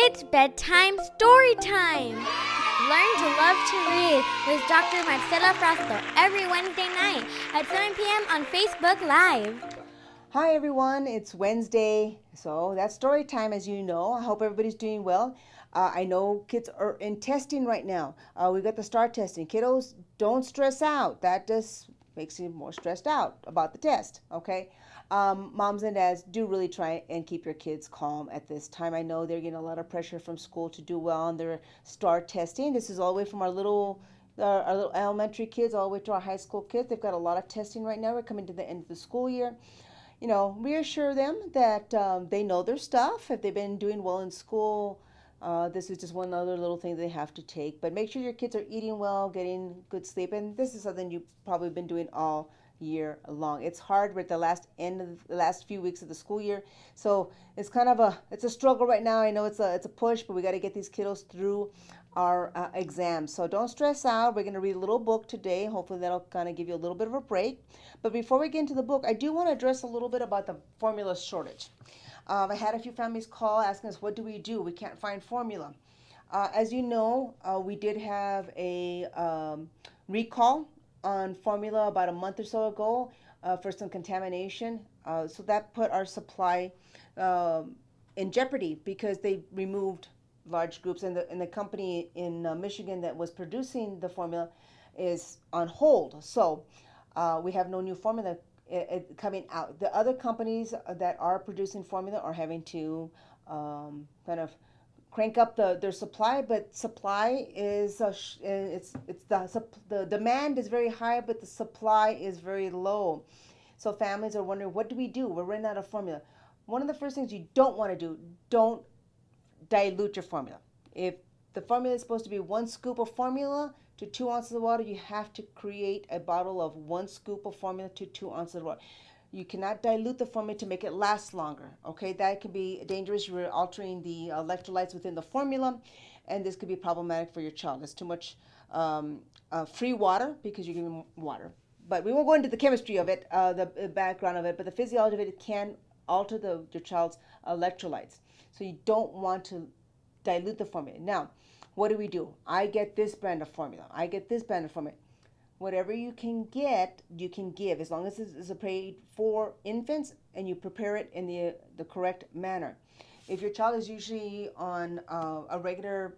It's bedtime story time! Learn to love to read with Dr. Marcela Frausto every Wednesday night at 7 p.m. on Facebook Live. Hi everyone, it's Wednesday, so that's story time as you know. I hope everybody's doing well. I know kids are in testing right now. We got the STAR testing. Kiddos, don't stress out. That just makes you more stressed out about the test, okay? Moms and dads, do really try and keep your kids calm at this time. I know they're getting a lot of pressure from school to do well on their STAR testing. This is all the way from our little elementary kids all the way to our high school kids. They've got a lot of testing right now. We're coming to the end of the school year. You know, reassure them that they know their stuff. If they've been doing well in school, this is just one other little thing they have to take. But make sure your kids are eating well, getting good sleep, and this is something you've probably been doing all year long. It's hard. We're at the last few weeks of the school year, so it's kind of a struggle right now. I know it's a push, but we got to get these kiddos through our exams. So don't stress out. We're going to read a little book today. Hopefully that'll kind of give you a little bit of a break. But before we get into the book, I do want to address a little bit about the formula shortage. I had a few families call asking us, what do? We can't find formula. As you know, we did have a recall on formula about a month or so ago for some contamination. So that put our supply in jeopardy because they removed large groups, and the company in Michigan that was producing the formula is on hold. So we have no new formula coming out. The other companies that are producing formula are having to kind of crank up their supply, but supply is the demand is very high, but the supply is very low. So families are wondering, what do? We're running out of formula. One of the first things you don't want to do, don't dilute your formula. If the formula is supposed to be 1 scoop of formula to 2 ounces of water, you have to create a bottle of 1 scoop of formula to 2 ounces of water. You cannot dilute the formula to make it last longer. Okay, that can be dangerous. You're altering the electrolytes within the formula, and this could be problematic for your child. It's too much free water because you're giving water. But we won't go into the chemistry of it, the background of it, but the physiology of it can alter your child's electrolytes. So you don't want to dilute the formula. Now, what do? I get this brand of formula. I get this brand of formula. Whatever you can get, you can give, as long as it's appropriate for infants and you prepare it in the correct manner. If your child is usually on a regular,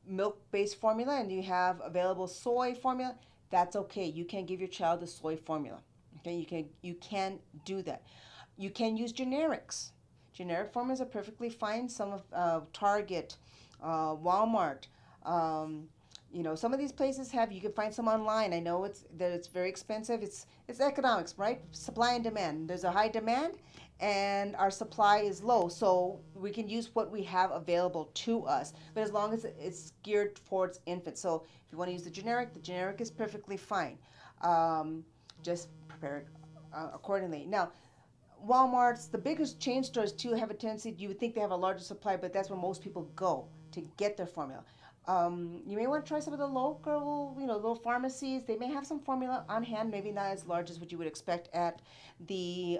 milk-based formula and you have available soy formula, that's okay. You can give your child the soy formula. Okay, you can do that. You can use generics. Generic formulas are perfectly fine. Some of Target, Walmart, some of these places you can find some online. I know it's very expensive. It's economics, right? Supply and demand. There's a high demand and our supply is low. So we can use what we have available to us. But as long as it's geared towards infants. So if you want to use the generic is perfectly fine. Just prepare it accordingly. Now, Walmart's, the biggest chain stores too, have a tendency, you would think they have a larger supply, but that's where most people go to get their formula. You may want to try some of the local, little pharmacies. They may have some formula on hand, maybe not as large as what you would expect at the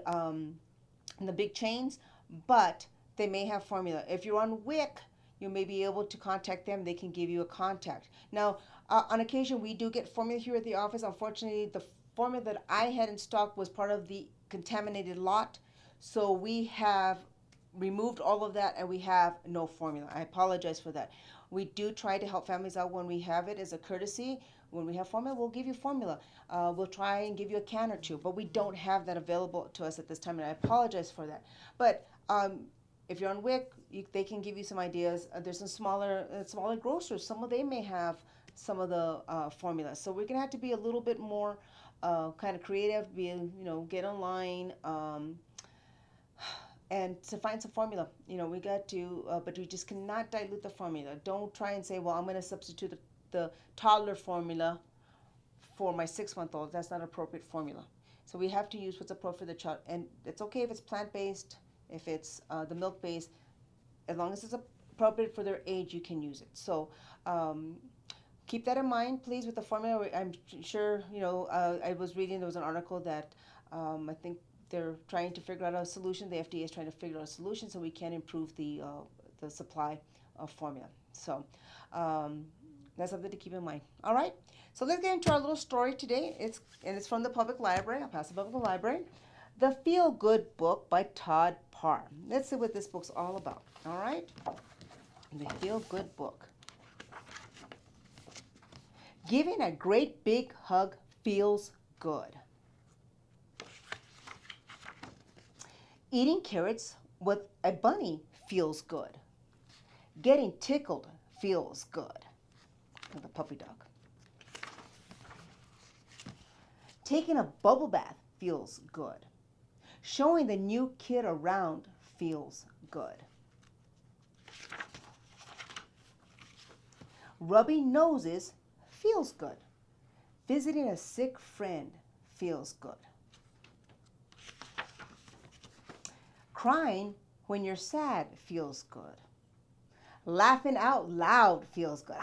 big chains, but they may have formula. If you're on WIC, you may be able to contact them. They can give you a contact. Now, on occasion, we do get formula here at the office. Unfortunately, the formula that I had in stock was part of the contaminated lot, so we have removed all of that and we have no formula. I apologize for that. We do try to help families out when we have it as a courtesy. When we have formula, we'll give you formula. We'll try and give you a can or two, but we don't have that available to us at this time, and I apologize for that. But if you're on WIC, they can give you some ideas. There's some smaller grocers. Some of them may have some of the formulas. So we're gonna have to be a little bit more kind of creative, get online, and to find some formula. We got to, but we just cannot dilute the formula. Don't try and say, well, I'm going to substitute the toddler formula for my 6-month-old. That's not appropriate formula. So we have to use what's appropriate for the child. And it's okay if it's plant-based, if it's the milk-based. As long as it's appropriate for their age, you can use it. So keep that in mind, please, with the formula. I'm sure, I was reading, there was an article that I think they're trying to figure out a solution. The FDA is trying to figure out a solution so we can improve the the supply formula. So that's something to keep in mind. All right, so let's get into our little story today. It's from the public library. I'll pass it over to the library. The Feel Good Book by Todd Parr. Let's see what this book's all about. All right, the Feel Good Book. Giving a great big hug feels good. Eating carrots with a bunny feels good. Getting tickled feels good. Like a puppy dog. Taking a bubble bath feels good. Showing the new kid around feels good. Rubbing noses feels good. Visiting a sick friend feels good. Crying when you're sad feels good. Laughing out loud feels good.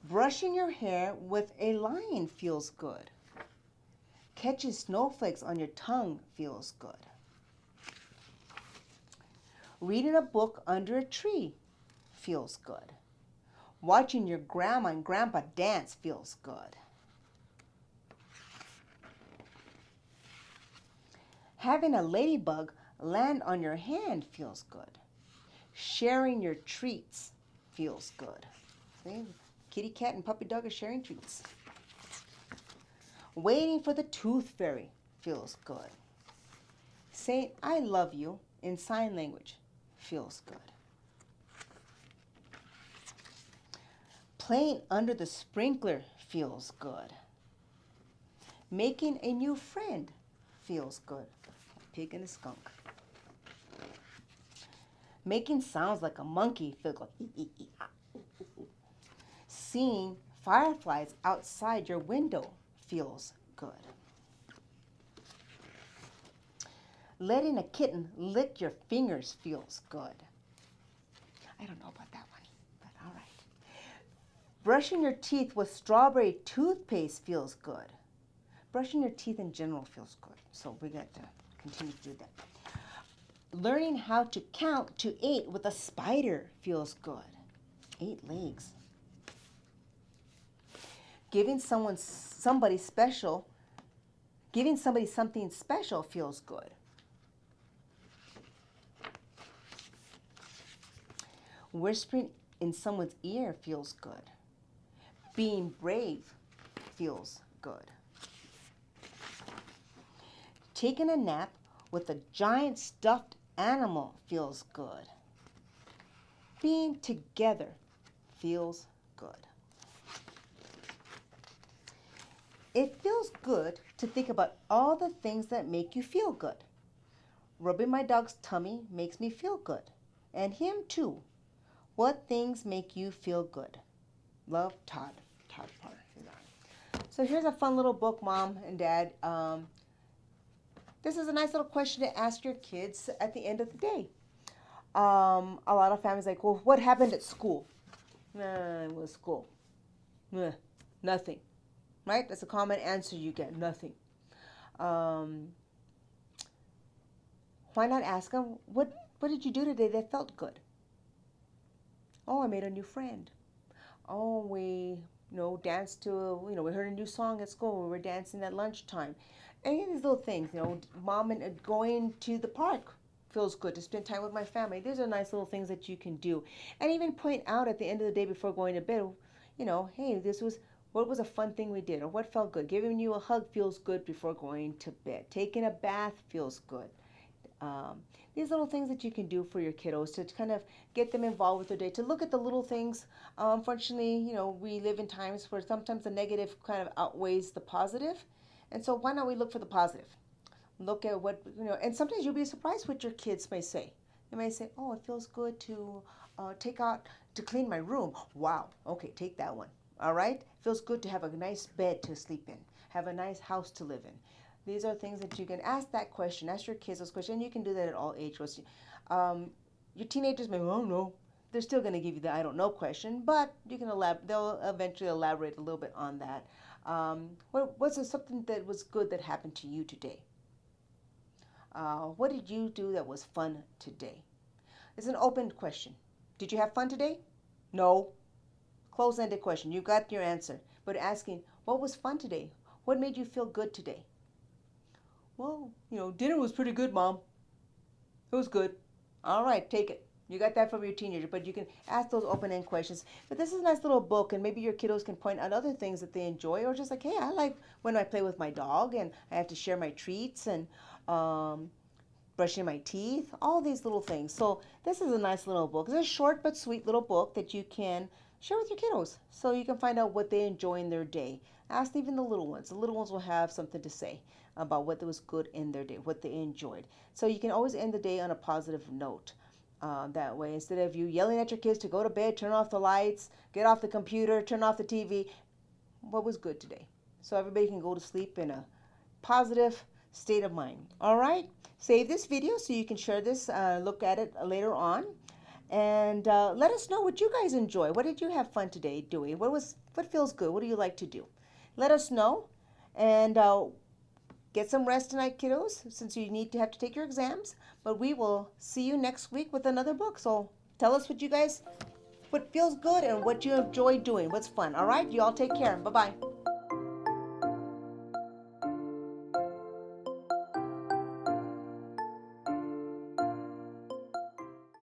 Brushing your hair with a line feels good. Catching snowflakes on your tongue feels good. Reading a book under a tree feels good. Watching your grandma and grandpa dance feels good. Having a ladybug land on your hand feels good. Sharing your treats feels good. See? Kitty cat and puppy dog are sharing treats. Waiting for the tooth fairy feels good. Saying I love you in sign language feels good. Playing under the sprinkler feels good. Making a new friend feels good. A pig and a skunk. Making sounds like a monkey feels good. Seeing fireflies outside your window feels good. Letting a kitten lick your fingers feels good. I don't know about that one, but all right. Brushing your teeth with strawberry toothpaste feels good. Brushing your teeth in general feels good, so we got to continue to do that. Learning how to count to 8 with a spider feels good. 8 legs. Giving somebody something special feels good. Whispering in someone's ear feels good. Being brave feels good. Taking a nap with a giant stuffed animal feels good. Being together feels good. It feels good to think about all the things that make you feel good. Rubbing my dog's tummy makes me feel good. And him too. What things make you feel good? Love, Todd. Todd Parr. So here's a fun little book, Mom and Dad. This is a nice little question to ask your kids at the end of the day. A lot of families are like, well, what happened at school? It was school. Nothing. Right? That's a common answer you get. Nothing. Why not ask them, what did you do today that felt good? Oh, I made a new friend. Oh, we danced to, we heard a new song at school. We were dancing at lunchtime. Any of these little things, Mom and going to the park feels good to spend time with my family. These are nice little things that you can do. And even point out at the end of the day before going to bed, hey, what was a fun thing we did, or what felt good? Giving you a hug feels good before going to bed. Taking a bath feels good. These little things that you can do for your kiddos to kind of get them involved with their day, to look at the little things. Unfortunately, we live in times where sometimes the negative kind of outweighs the positive. And so why not we look for the positive? Look at what, and sometimes you'll be surprised what your kids may say. They may say, oh, it feels good to clean my room. Wow, okay, take that one. All right? Feels good to have a nice bed to sleep in, have a nice house to live in. These are things that you can ask that question, ask your kids those questions, and you can do that at all ages. Your teenagers may, oh no, they're still going to give you the I don't know question, but you can they'll eventually elaborate a little bit on that. Was there something that was good that happened to you today? What did you do that was fun today? It's an open question. Did you have fun today? No. Close-ended question. You got your answer. But asking, what was fun today? What made you feel good today? Well, dinner was pretty good, Mom. It was good. All right, take it. You got that from your teenager, but you can ask those open-end questions. But this is a nice little book, and maybe your kiddos can point out other things that they enjoy, or just like, hey, I like when I play with my dog, and I have to share my treats, and brushing my teeth, all these little things. So this is a nice little book. It's a short but sweet little book that you can share with your kiddos, so you can find out what they enjoy in their day. Ask even the little ones. The little ones will have something to say about what was good in their day, what they enjoyed. So you can always end the day on a positive note. That way, instead of you yelling at your kids to go to bed, turn off the lights, get off the computer, turn off the TV, what was good today? So everybody can go to sleep in a positive state of mind. All right? Save this video so you can share this, look at it later on. And let us know what you guys enjoy. What did you have fun today doing? What feels good? What do you like to do? Let us know. And get some rest tonight, kiddos, since you have to take your exams. But we will see you next week with another book. So tell us what feels good and what you enjoy doing, what's fun. All right? You all take care. Bye-bye.